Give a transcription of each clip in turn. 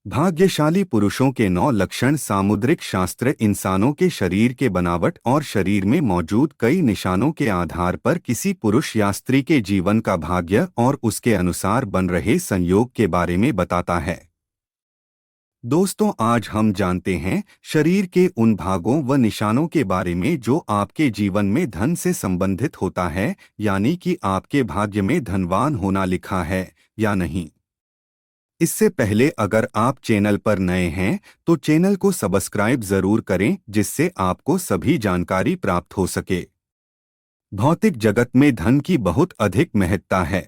भाग्यशाली पुरुषों के 9 लक्षण। सामुद्रिक शास्त्र इंसानों के शरीर के बनावट और शरीर में मौजूद कई निशानों के आधार पर किसी पुरुष या स्त्री के जीवन का भाग्य और उसके अनुसार बन रहे संयोग के बारे में बताता है। दोस्तों, आज हम जानते हैं शरीर के उन भागों व निशानों के बारे में जो आपके जीवन में धन से संबंधित होता है, यानी कि आपके भाग्य में धनवान होना लिखा है या नहीं। इससे पहले अगर आप चैनल पर नए हैं तो चैनल को सब्सक्राइब जरूर करें, जिससे आपको सभी जानकारी प्राप्त हो सके। भौतिक जगत में धन की बहुत अधिक महत्ता है।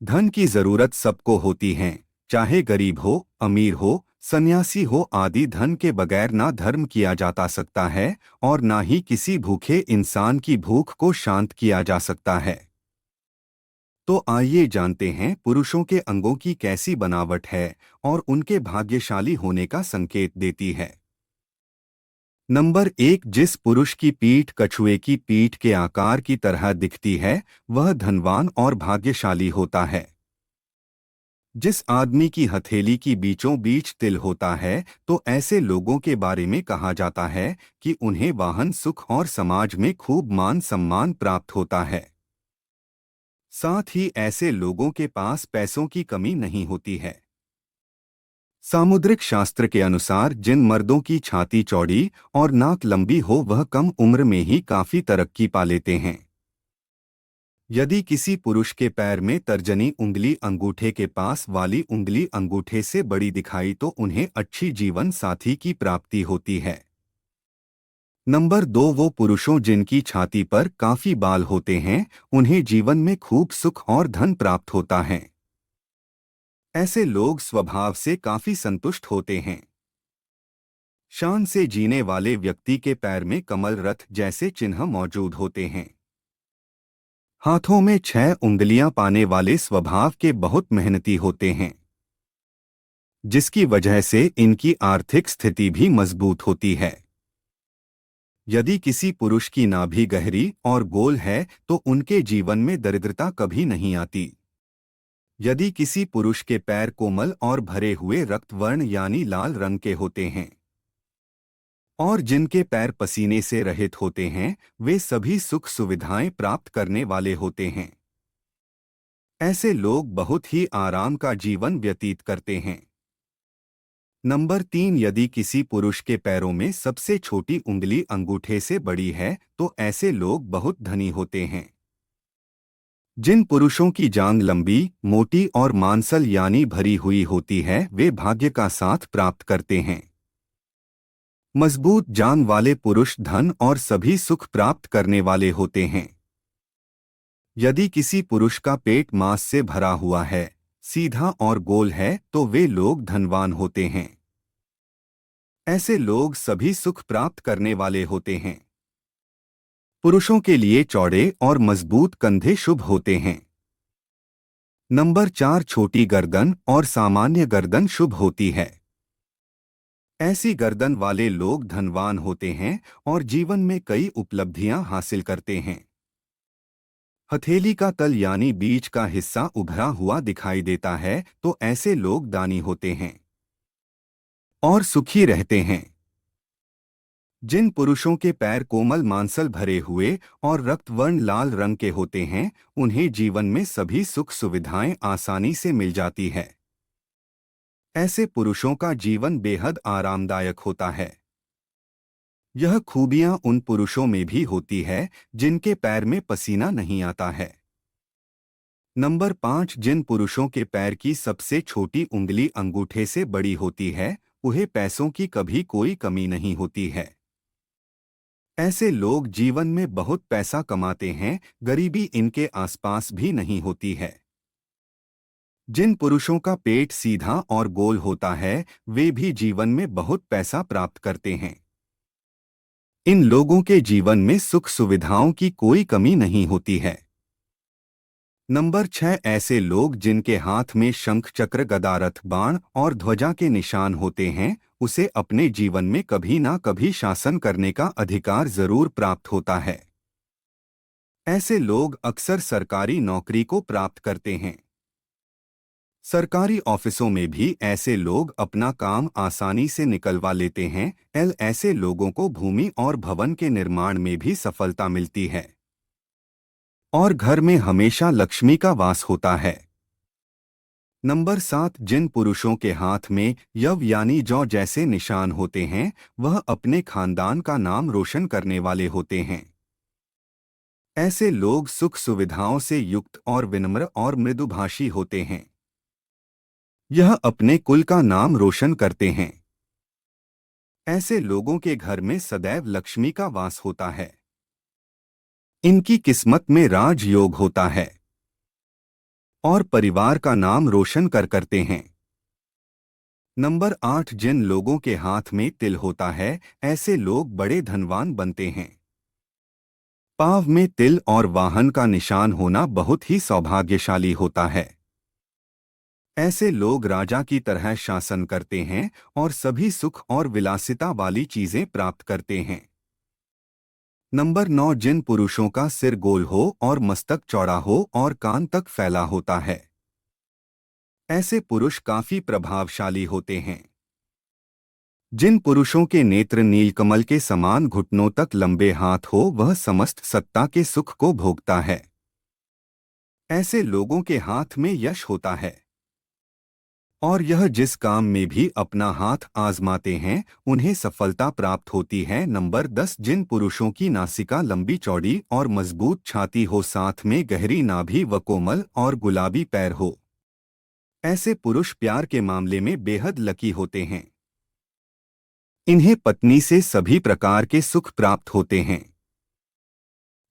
धन की जरूरत सबको होती है, चाहे गरीब हो, अमीर हो, सन्यासी हो आदि। धन के बगैर ना धर्म किया जाता सकता है और ना ही किसी भूखे इंसान की भूख को शांत किया जा सकता है। तो आइए जानते हैं पुरुषों के अंगों की कैसी बनावट है और उनके भाग्यशाली होने का संकेत देती है। नंबर 1, जिस पुरुष की पीठ कछुए की पीठ के आकार की तरह दिखती है वह धनवान और भाग्यशाली होता है। जिस आदमी की हथेली की बीचों बीच तिल होता है तो ऐसे लोगों के बारे में कहा जाता है कि उन्हें वाहन सुख और समाज में खूब मान सम्मान प्राप्त होता है। साथ ही ऐसे लोगों के पास पैसों की कमी नहीं होती है। सामुद्रिक शास्त्र के अनुसार जिन मर्दों की छाती चौड़ी और नाक लंबी हो वह कम उम्र में ही काफी तरक्की पा लेते हैं। यदि किसी पुरुष के पैर में तर्जनी उंगली अंगूठे के पास वाली उंगली अंगूठे से बड़ी दिखाई तो उन्हें अच्छी जीवन साथी की प्राप्ति होती है। नंबर 2, वो पुरुषों जिनकी छाती पर काफी बाल होते हैं उन्हें जीवन में खूब सुख और धन प्राप्त होता है। ऐसे लोग स्वभाव से काफी संतुष्ट होते हैं। शान से जीने वाले व्यक्ति के पैर में कमल रथ जैसे चिन्ह मौजूद होते हैं। हाथों में 6 उंगलियां पाने वाले स्वभाव के बहुत मेहनती होते हैं, जिसकी वजह से इनकी आर्थिक स्थिति भी मजबूत होती है। यदि किसी पुरुष की नाभि गहरी और गोल है तो उनके जीवन में दरिद्रता कभी नहीं आती। यदि किसी पुरुष के पैर कोमल और भरे हुए रक्तवर्ण यानी लाल रंग के होते हैं और जिनके पैर पसीने से रहित होते हैं वे सभी सुख सुविधाएं प्राप्त करने वाले होते हैं। ऐसे लोग बहुत ही आराम का जीवन व्यतीत करते हैं। नंबर 3, यदि किसी पुरुष के पैरों में सबसे छोटी उंगली अंगूठे से बड़ी है तो ऐसे लोग बहुत धनी होते हैं। जिन पुरुषों की जांघ लंबी, मोटी और मांसल यानी भरी हुई होती है वे भाग्य का साथ प्राप्त करते हैं। मजबूत जांघ वाले पुरुष धन और सभी सुख प्राप्त करने वाले होते हैं। यदि किसी पुरुष का पेट मांस से भरा हुआ है, सीधा और गोल है तो वे लोग धनवान होते हैं। ऐसे लोग सभी सुख प्राप्त करने वाले होते हैं। पुरुषों के लिए चौड़े और मजबूत कंधे शुभ होते हैं। नंबर 4, छोटी गर्दन और सामान्य गर्दन शुभ होती है। ऐसी गर्दन वाले लोग धनवान होते हैं और जीवन में कई उपलब्धियां हासिल करते हैं। हथेली का तल यानी बीच का हिस्सा उभरा हुआ दिखाई देता है तो ऐसे लोग दानी होते हैं और सुखी रहते हैं। जिन पुरुषों के पैर कोमल मांसल भरे हुए और रक्तवर्ण लाल रंग के होते हैं उन्हें जीवन में सभी सुख सुविधाएं आसानी से मिल जाती है। ऐसे पुरुषों का जीवन बेहद आरामदायक होता है। यह खूबियां उन पुरुषों में भी होती है जिनके पैर में पसीना नहीं आता है। नंबर 5, जिन पुरुषों के पैर की सबसे छोटी उंगली अंगूठे से बड़ी होती है उन्हें पैसों की कभी कोई कमी नहीं होती है। ऐसे लोग जीवन में बहुत पैसा कमाते हैं, गरीबी इनके आसपास भी नहीं होती है। जिन पुरुषों का पेट सीधा और गोल होता है वे भी जीवन में बहुत पैसा प्राप्त करते हैं। इन लोगों के जीवन में सुख सुविधाओं की कोई कमी नहीं होती है। नंबर 6, ऐसे लोग जिनके हाथ में शंख चक्र गदा रथ बाण और ध्वजा के निशान होते हैं उसे अपने जीवन में कभी ना कभी शासन करने का अधिकार जरूर प्राप्त होता है। ऐसे लोग अक्सर सरकारी नौकरी को प्राप्त करते हैं। सरकारी ऑफिसों में भी ऐसे लोग अपना काम आसानी से निकलवा लेते हैं। ऐसे लोगों को भूमि और भवन के निर्माण में भी सफलता मिलती है और घर में हमेशा लक्ष्मी का वास होता है। नंबर 7, जिन पुरुषों के हाथ में यव यानी जौ जैसे निशान होते हैं वह अपने खानदान का नाम रोशन करने वाले होते हैं। ऐसे लोग सुख सुविधाओं से युक्त और विनम्र और मृदुभाषी होते हैं। यह अपने कुल का नाम रोशन करते हैं। ऐसे लोगों के घर में सदैव लक्ष्मी का वास होता है। इनकी किस्मत में राजयोग होता है और परिवार का नाम रोशन करते हैं। नंबर 8, जिन लोगों के हाथ में तिल होता है ऐसे लोग बड़े धनवान बनते हैं। पाँव में तिल और वाहन का निशान होना बहुत ही सौभाग्यशाली होता है। ऐसे लोग राजा की तरह शासन करते हैं और सभी सुख और विलासिता वाली चीजें प्राप्त करते हैं। नंबर 9, जिन पुरुषों का सिर गोल हो और मस्तक चौड़ा हो और कान तक फैला होता है ऐसे पुरुष काफी प्रभावशाली होते हैं। जिन पुरुषों के नेत्र नीलकमल के समान घुटनों तक लंबे हाथ हो वह समस्त सत्ता के सुख को भोगता है। ऐसे लोगों के हाथ में यश होता है और यह जिस काम में भी अपना हाथ आजमाते हैं उन्हें सफलता प्राप्त होती है। नंबर 10, जिन पुरुषों की नासिका लंबी चौड़ी और मजबूत छाती हो साथ में गहरी नाभि व कोमल और गुलाबी पैर हो ऐसे पुरुष प्यार के मामले में बेहद लकी होते हैं। इन्हें पत्नी से सभी प्रकार के सुख प्राप्त होते हैं।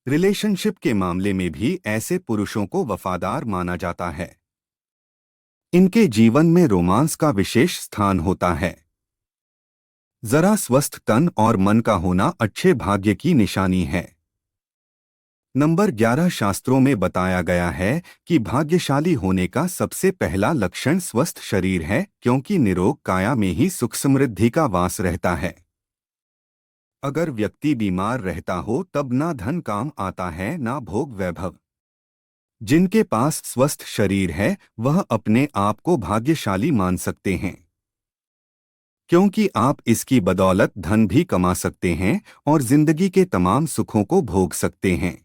रिलेशनशिप के मामले में भी ऐसे पुरुषों को वफादार माना जाता है। इनके जीवन में रोमांस का विशेष स्थान होता है। जरा स्वस्थ तन और मन का होना अच्छे भाग्य की निशानी है। नंबर 11, शास्त्रों में बताया गया है कि भाग्यशाली होने का सबसे पहला लक्षण स्वस्थ शरीर है क्योंकि निरोग काया में ही सुख समृद्धि का वास रहता है। अगर व्यक्ति बीमार रहता हो तब ना धन काम आता है ना भोग वैभव। जिनके पास स्वस्थ शरीर है वह अपने आप को भाग्यशाली मान सकते हैं क्योंकि आप इसकी बदौलत धन भी कमा सकते हैं और जिंदगी के तमाम सुखों को भोग सकते हैं।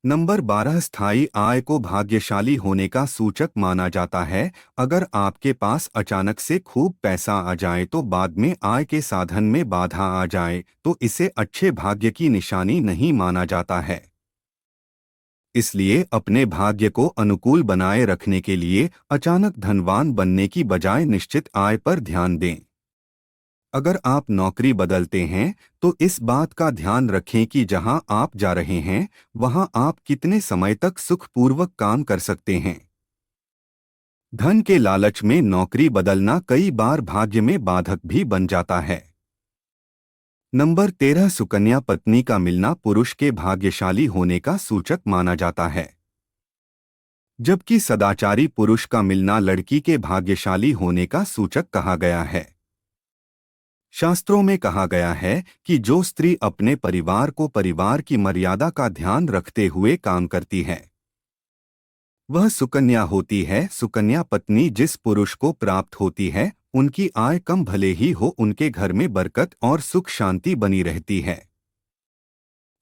नंबर 12, स्थायी आय को भाग्यशाली होने का सूचक माना जाता है। अगर आपके पास अचानक से खूब पैसा आ जाए तो बाद में आय के साधन में बाधा आ जाए तो इसे अच्छे भाग्य की निशानी नहीं माना जाता है। इसलिए अपने भाग्य को अनुकूल बनाए रखने के लिए अचानक धनवान बनने की बजाय निश्चित आय पर ध्यान दें। अगर आप नौकरी बदलते हैं तो इस बात का ध्यान रखें कि जहां आप जा रहे हैं वहां आप कितने समय तक सुखपूर्वक काम कर सकते हैं। धन के लालच में नौकरी बदलना कई बार भाग्य में बाधक भी बन जाता है। नंबर 13, सुकन्या पत्नी का मिलना पुरुष के भाग्यशाली होने का सूचक माना जाता है जबकि सदाचारी पुरुष का मिलना लड़की के भाग्यशाली होने का सूचक कहा गया है। शास्त्रों में कहा गया है कि जो स्त्री अपने परिवार को परिवार की मर्यादा का ध्यान रखते हुए काम करती है वह सुकन्या होती है। सुकन्या पत्नी जिस पुरुष को प्राप्त होती है उनकी आय कम भले ही हो उनके घर में बरकत और सुख शांति बनी रहती है।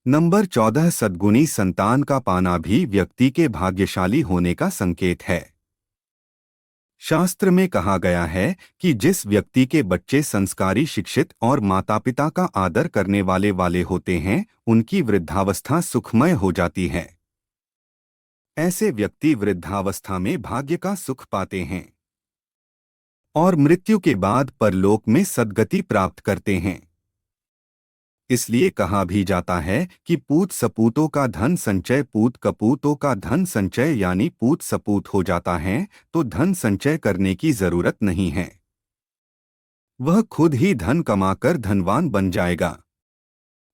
नंबर 14, सद्गुणी संतान का पाना भी व्यक्ति के भाग्यशाली होने का संकेत है। शास्त्र में कहा गया है कि जिस व्यक्ति के बच्चे संस्कारी शिक्षित और माता पिता का आदर करने वाले होते हैं उनकी वृद्धावस्था सुखमय हो जाती है। ऐसे व्यक्ति वृद्धावस्था में भाग्य का सुख पाते हैं और मृत्यु के बाद परलोक में सद्गति प्राप्त करते हैं। इसलिए कहा भी जाता है कि पूत सपूतों का धन संचय पूत कपूतों का धन संचय यानी पूत सपूत हो जाता है तो धन संचय करने की जरूरत नहीं है, वह खुद ही धन कमाकर धनवान बन जाएगा।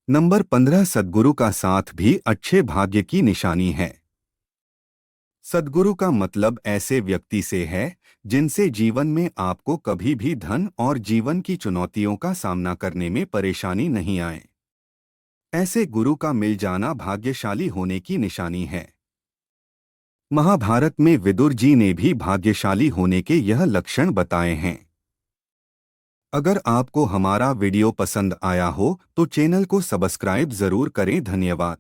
नंबर 15, सद्गुरु का साथ भी अच्छे भाग्य की निशानी है। सद्गुरु का मतलब ऐसे व्यक्ति से है जिनसे जीवन में आपको कभी भी धन और जीवन की चुनौतियों का सामना करने में परेशानी नहीं आए। ऐसे गुरु का मिल जाना भाग्यशाली होने की निशानी है। महाभारत में विदुर जी ने भी भाग्यशाली होने के यह लक्षण बताए हैं। अगर आपको हमारा वीडियो पसंद आया हो तो चैनल को सब्सक्राइब जरूर करें। धन्यवाद।